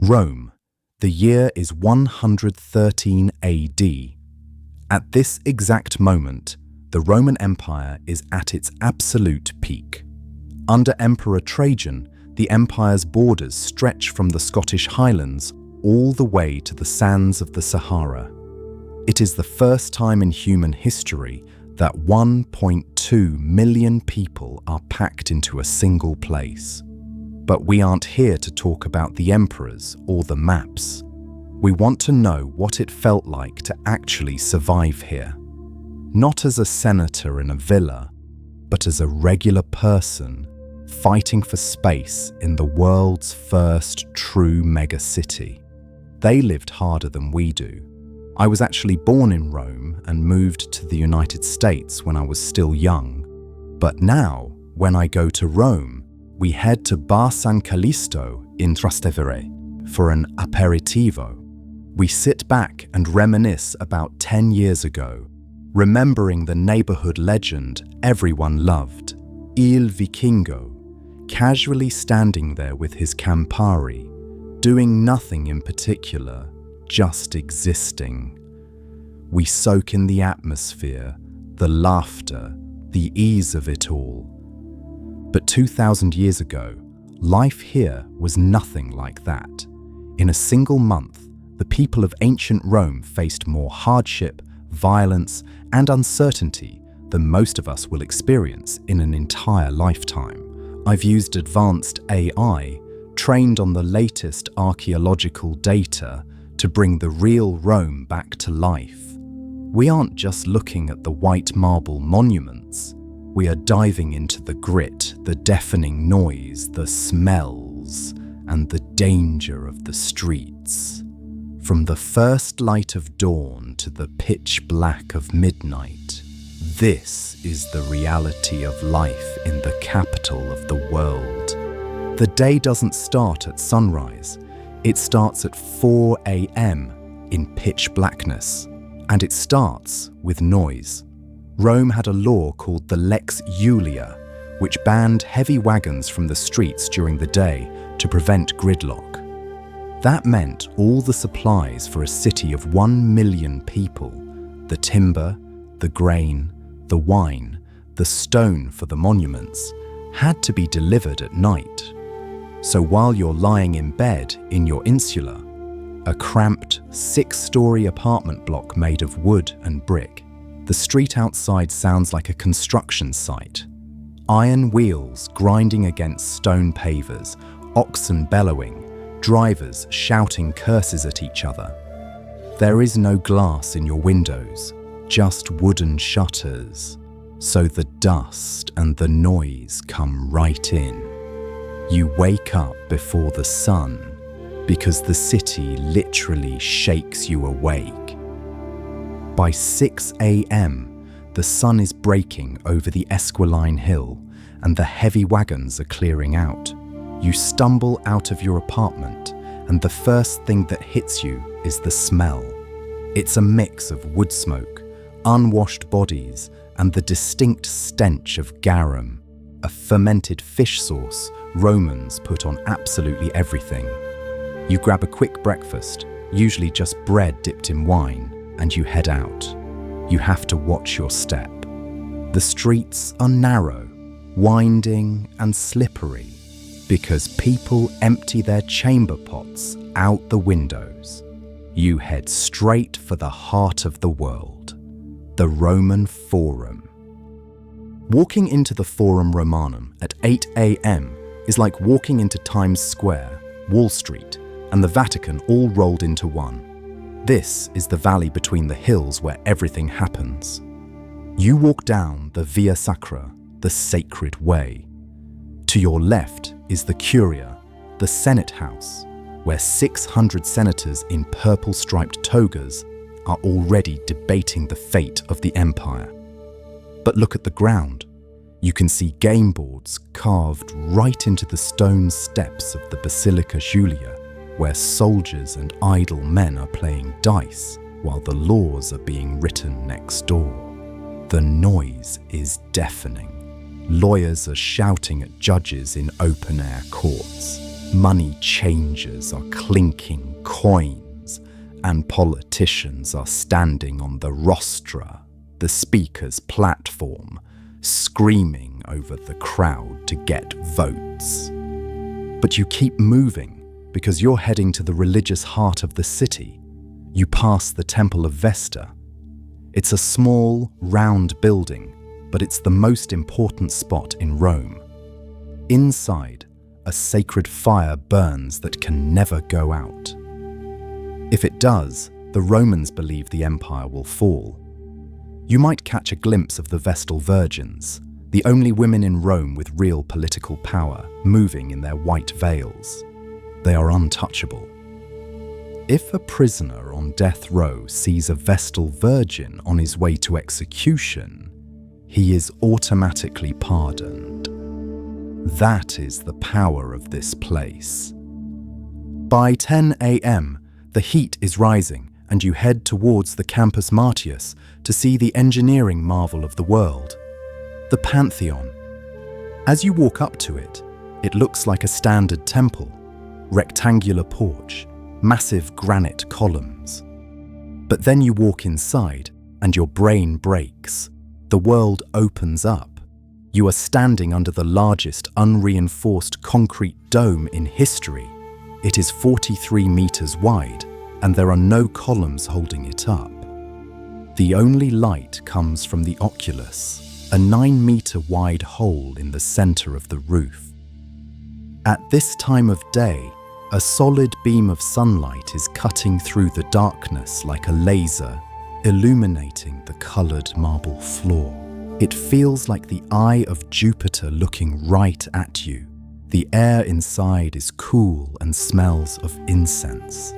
Rome. The year is 113 AD. At this exact moment, the Roman Empire is at its absolute peak. Under Emperor Trajan, the empire's borders stretch from the Scottish Highlands all the way to the sands of the Sahara. It is the first time in human history that 1.2 million people are packed into a single place. But we aren't here to talk about the emperors or the maps. We want to know what it felt like to actually survive here. Not as a senator in a villa, but as a regular person fighting for space in the world's first true megacity. They lived harder than we do. I was actually born in Rome and moved to the United States when I was still young. But now, when I go to Rome, we head to Bar San Callisto in Trastevere for an aperitivo. We sit back and reminisce about 10 years ago, remembering the neighborhood legend everyone loved, Il Vichingo, casually standing there with his Campari, doing nothing in particular, just existing. We soak in the atmosphere, the laughter, the ease of it all. But 2,000 years ago, life here was nothing like that. In a single month, the people of ancient Rome faced more hardship, violence, and uncertainty than most of us will experience in an entire lifetime. I've used advanced AI, trained on the latest archaeological data, to bring the real Rome back to life. We aren't just looking at the white marble monuments. We are diving into the grit, the deafening noise, the smells, and the danger of the streets. From the first light of dawn to the pitch black of midnight, this is the reality of life in the capital of the world. The day doesn't start at sunrise. It starts at 4 a.m. in pitch blackness, and it starts with noise. Rome had a law called the Lex Julia, which banned heavy wagons from the streets during the day to prevent gridlock. That meant all the supplies for a city of 1 million people, the timber, the grain, the wine, the stone for the monuments, had to be delivered at night. So while you're lying in bed in your insula, a cramped 6-story apartment block made of wood and brick, the street outside sounds like a construction site. Iron wheels grinding against stone pavers, oxen bellowing, drivers shouting curses at each other. There is no glass in your windows, just wooden shutters, so the dust and the noise come right in. You wake up before the sun because the city literally shakes you awake. By 6 a.m., the sun is breaking over the Esquiline Hill and the heavy wagons are clearing out. You stumble out of your apartment and the first thing that hits you is the smell. It's a mix of wood smoke, unwashed bodies, and the distinct stench of garum, a fermented fish sauce Romans put on absolutely everything. You grab a quick breakfast, usually just bread dipped in wine, and you head out. You have to watch your step. The streets are narrow, winding, and slippery because people empty their chamber pots out the windows. You head straight for the heart of the world, the Roman Forum. Walking into the Forum Romanum at 8 a.m. is like walking into Times Square, Wall Street, and the Vatican all rolled into one. This is the valley between the hills where everything happens. You walk down the Via Sacra, the sacred way. To your left is the Curia, the Senate House, where 600 senators in purple-striped togas are already debating the fate of the empire. But look at the ground. You can see game boards carved right into the stone steps of the Basilica Julia, where soldiers and idle men are playing dice while the laws are being written next door. The noise is deafening. Lawyers are shouting at judges in open-air courts. Money changers are clinking coins, and politicians are standing on the rostra, the speaker's platform, screaming over the crowd to get votes. But you keep moving because you're heading to the religious heart of the city. You pass the Temple of Vesta. It's a small, round building, but it's the most important spot in Rome. Inside, a sacred fire burns that can never go out. If it does, the Romans believe the empire will fall. You might catch a glimpse of the Vestal Virgins, the only women in Rome with real political power, moving in their white veils. They are untouchable. If a prisoner on death row sees a Vestal Virgin on his way to execution, he is automatically pardoned. That is the power of this place. By 10 a.m., the heat is rising and you head towards the Campus Martius to see the engineering marvel of the world, the Pantheon. As you walk up to it, it looks like a standard temple, rectangular porch, massive granite columns. But then you walk inside and your brain breaks. The world opens up. You are standing under the largest unreinforced concrete dome in history. It is 43 meters wide and there are no columns holding it up. The only light comes from the oculus, a 9-meter wide hole in the center of the roof. At this time of day, a solid beam of sunlight is cutting through the darkness like a laser, illuminating the colored marble floor. It feels like the eye of Jupiter looking right at you. The air inside is cool and smells of incense.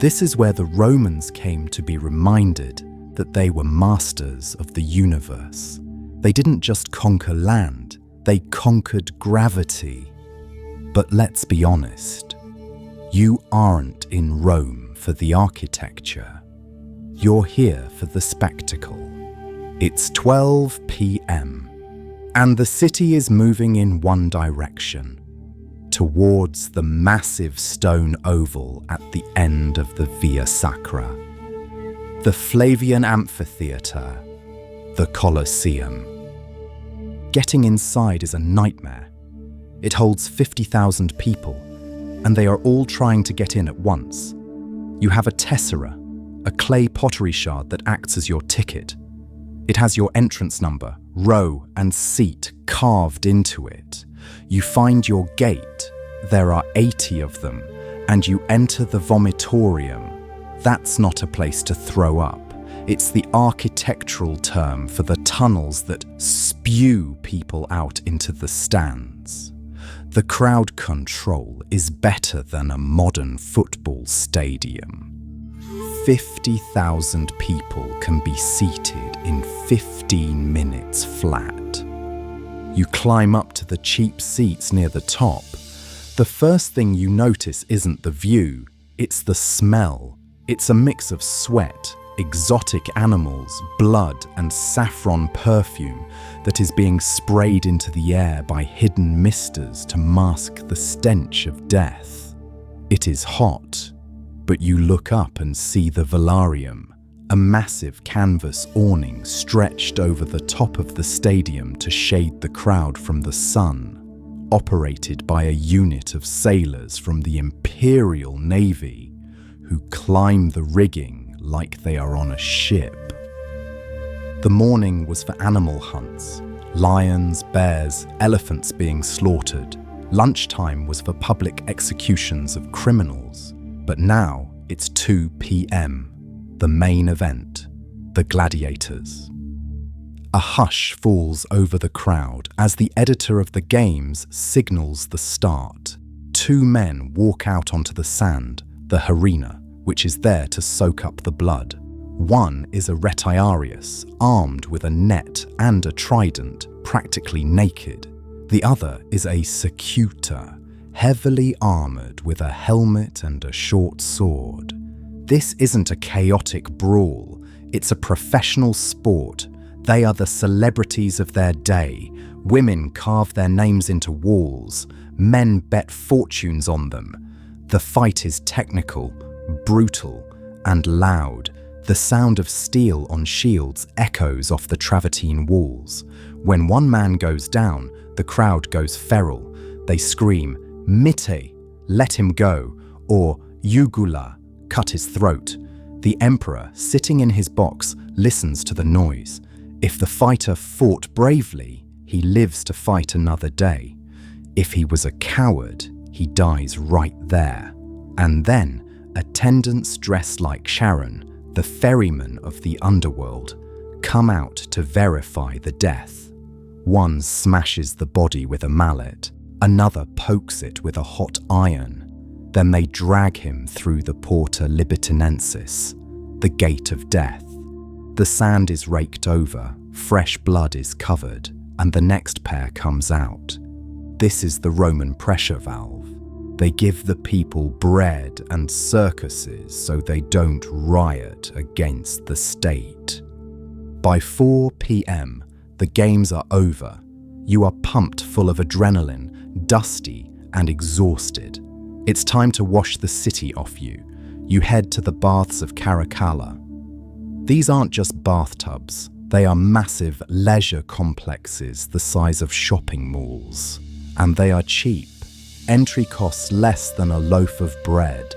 This is where the Romans came to be reminded that they were masters of the universe. They didn't just conquer land, they conquered gravity. But let's be honest, you aren't in Rome for the architecture. You're here for the spectacle. It's 12 p.m. and the city is moving in one direction, towards the massive stone oval at the end of the Via Sacra. The Flavian Amphitheatre, the Colosseum. Getting inside is a nightmare. It holds 50,000 people, and they are all trying to get in at once. You have a tessera, a clay pottery shard that acts as your ticket. It has your entrance number, row, and seat carved into it. You find your gate, there are 80 of them, and you enter the vomitorium. That's not a place to throw up. It's the architectural term for the tunnels that spew people out into the stands. The crowd control is better than a modern football stadium. 50,000 people can be seated in 15 minutes flat. You climb up to the cheap seats near the top. The first thing you notice isn't the view, it's the smell. It's a mix of sweat, exotic animals, blood, and saffron perfume that is being sprayed into the air by hidden misters to mask the stench of death. It is hot, but you look up and see the Velarium, a massive canvas awning stretched over the top of the stadium to shade the crowd from the sun, operated by a unit of sailors from the Imperial Navy who climb the rigging like they are on a ship. The morning was for animal hunts, lions, bears, elephants being slaughtered. Lunchtime was for public executions of criminals. But now it's 2 p.m., the main event, the gladiators. A hush falls over the crowd as the editor of the games signals the start. 2 men walk out onto the sand, the arena, which is there to soak up the blood. One is a retiarius, armed with a net and a trident, practically naked. The other is a secutor, heavily armored with a helmet and a short sword. This isn't a chaotic brawl, it's a professional sport. They are the celebrities of their day, Women carve their names into walls. Men bet fortunes on them. The fight is technical, brutal, and loud. The sound of steel on shields echoes off the travertine walls. When one man goes down, the crowd goes feral. They scream, "Mitte, let him go," or "Jugula, cut his throat." The emperor, sitting in his box, listens to the noise. If the fighter fought bravely, he lives to fight another day. If he was a coward, he dies right there. And then, attendants dressed like Sharon, the ferryman of the underworld, come out to verify the death. One smashes the body with a mallet, another pokes it with a hot iron. Then they drag him through the Porta Libitinensis, the gate of death. The sand is raked over, fresh blood is covered, and the next pair comes out. This is the Roman pressure valve. They give the people bread and circuses so they don't riot against the state. By 4 p.m., the games are over. You are pumped full of adrenaline, dusty and exhausted. It's time to wash the city off you. You head to the baths of Caracalla. These aren't just bathtubs. They are massive leisure complexes the size of shopping malls. And they are cheap. Entry costs less than a loaf of bread.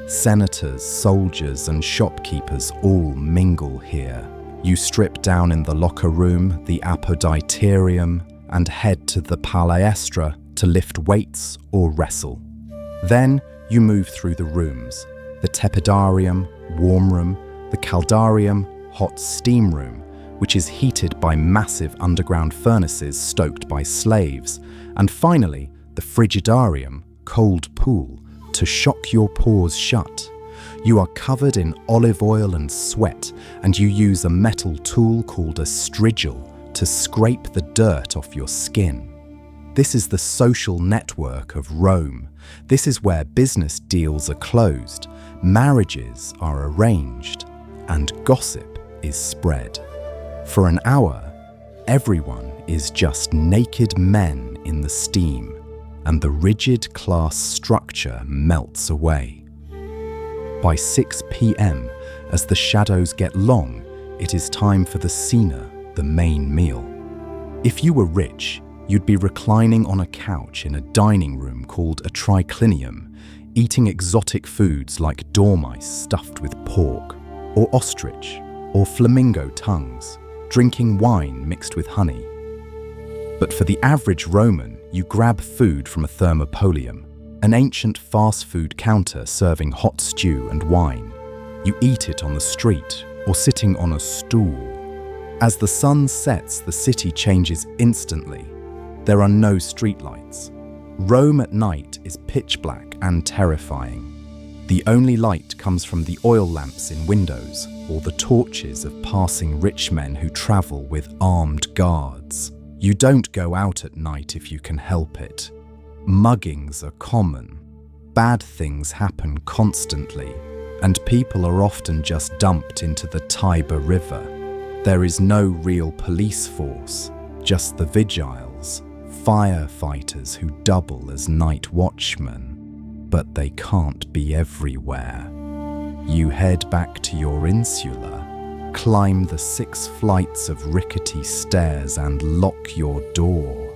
Senators, soldiers, and shopkeepers all mingle here. You strip down in the locker room, the apoditerium, and head to the palestra to lift weights or wrestle. Then you move through the rooms, the tepidarium, warm room, the caldarium, hot steam room, which is heated by massive underground furnaces stoked by slaves, and finally, the frigidarium, cold pool, to shock your pores shut. You are covered in olive oil and sweat, and you use a metal tool called a strigil to scrape the dirt off your skin. This is the social network of Rome. This is where business deals are closed, marriages are arranged, and gossip is spread. For an hour, everyone is just naked men in the steam, and the rigid class structure melts away. By 6 p.m., as the shadows get long, it is time for the cena, the main meal. If you were rich, you'd be reclining on a couch in a dining room called a triclinium, eating exotic foods like dormice stuffed with pork, or ostrich, or flamingo tongues, drinking wine mixed with honey. But for the average Roman, you grab food from a thermopolium, an ancient fast food counter serving hot stew and wine. You eat it on the street or sitting on a stool. As the sun sets, the city changes instantly. There are no streetlights. Rome at night is pitch black and terrifying. The only light comes from the oil lamps in windows or the torches of passing rich men who travel with armed guards. You don't go out at night if you can help it. Muggings are common. Bad things happen constantly, and people are often just dumped into the Tiber River. There is no real police force, just the vigiles, firefighters who double as night watchmen. But they can't be everywhere. You head back to your insula, climb the 6 flights of rickety stairs and lock your door.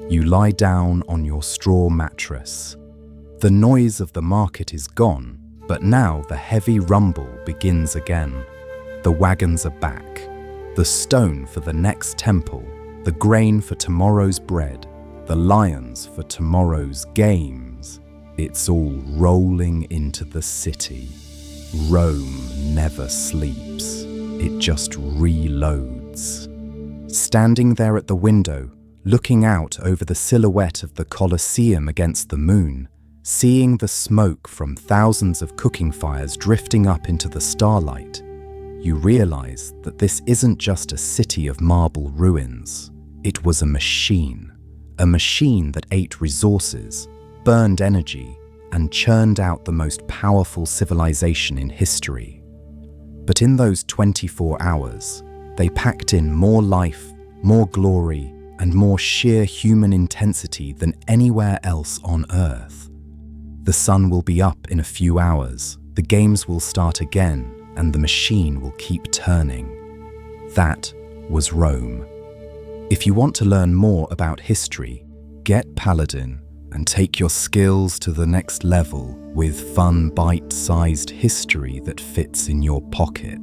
You lie down on your straw mattress. The noise of the market is gone, but now the heavy rumble begins again. The wagons are back. The stone for the next temple, the grain for tomorrow's bread, the lions for tomorrow's games. It's all rolling into the city. Rome never sleeps. It just reloads. Standing there at the window, looking out over the silhouette of the Colosseum against the moon, seeing the smoke from thousands of cooking fires drifting up into the starlight, you realize that this isn't just a city of marble ruins. It was a machine that ate resources, burned energy, and churned out the most powerful civilization in history. But in those 24 hours, they packed in more life, more glory, and more sheer human intensity than anywhere else on Earth. The sun will be up in a few hours, the games will start again, and the machine will keep turning. That was Rome. If you want to learn more about history, get Paladin and take your skills to the next level with fun bite-sized history that fits in your pocket.